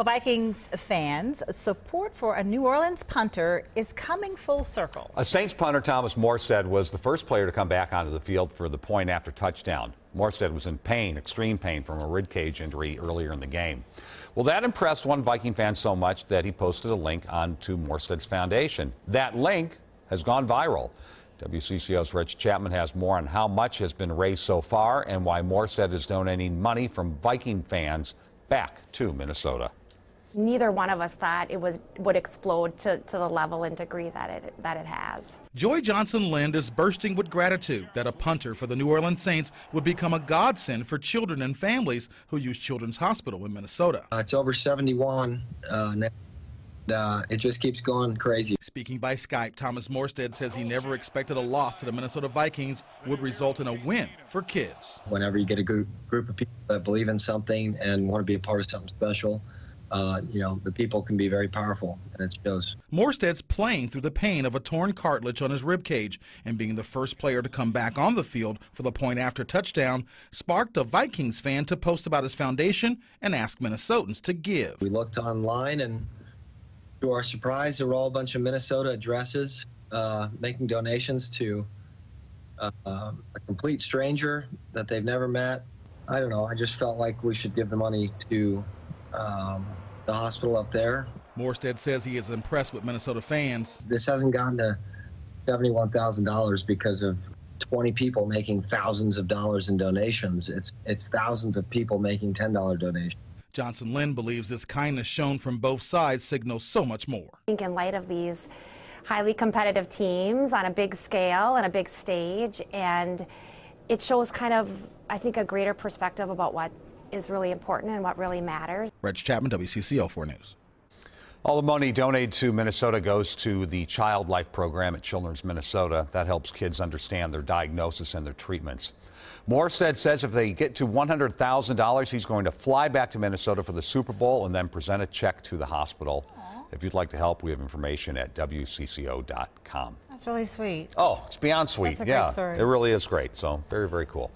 Well, Vikings fans, support for a New Orleans punter is coming full circle. A Saints punter, Thomas Morestead, was the first player to come back onto the field for the point after touchdown. Morestead was in pain, extreme pain, from a ribcage injury earlier in the game. Well, that impressed one Viking fan so much that he posted a link onto Morestead's foundation. That link has gone viral. WCCO's Reg Chapman has more on how much has been raised so far and why Morestead is donating money from Viking fans back to Minnesota. Neither one of us thought it would explode to the level and degree that it has. Joy Johnson-Lind is bursting with gratitude that a punter for the New Orleans Saints would become a godsend for children and families who use Children's Hospital in Minnesota. It's over 71 now. It just keeps going crazy. Speaking by Skype, Thomas Morestead says he never expected a loss to the Minnesota Vikings would result in a win for kids. Whenever you get a group of people that believe in something and want to be a part of something special, the people can be very powerful, and it shows. Morestead's playing through the pain of a torn cartilage on his ribcage, and being the first player to come back on the field for the point after touchdown sparked a Vikings fan to post about his foundation and ask Minnesotans to give. We looked online, and to our surprise, there were all a bunch of Minnesota addresses making donations to a complete stranger that they've never met. I don't know, I just felt like we should give the money to the hospital up there. Morestead says he is impressed with Minnesota fans. This hasn't gotten to $71,000 because of 20 people making thousands of dollars in donations. It's thousands of people making $10 donations. Johnson-Lind believes this kindness shown from both sides signals so much more. I think in light of these highly competitive teams on a big scale and a big stage, and it shows kind of, I think, a greater perspective about what is really important and what really matters. Reg Chapman, WCCO 4 News. All the money donated to Minnesota goes to the Child Life program at Children's Minnesota. That helps kids understand their diagnosis and their treatments. Morestead says if they get to $100,000, he's going to fly back to Minnesota for the Super Bowl and then present a check to the hospital. Aww. If you'd like to help, we have information at WCCO.com. That's really sweet. Oh, it's beyond sweet. That's a great story. It really is great. So very, very cool.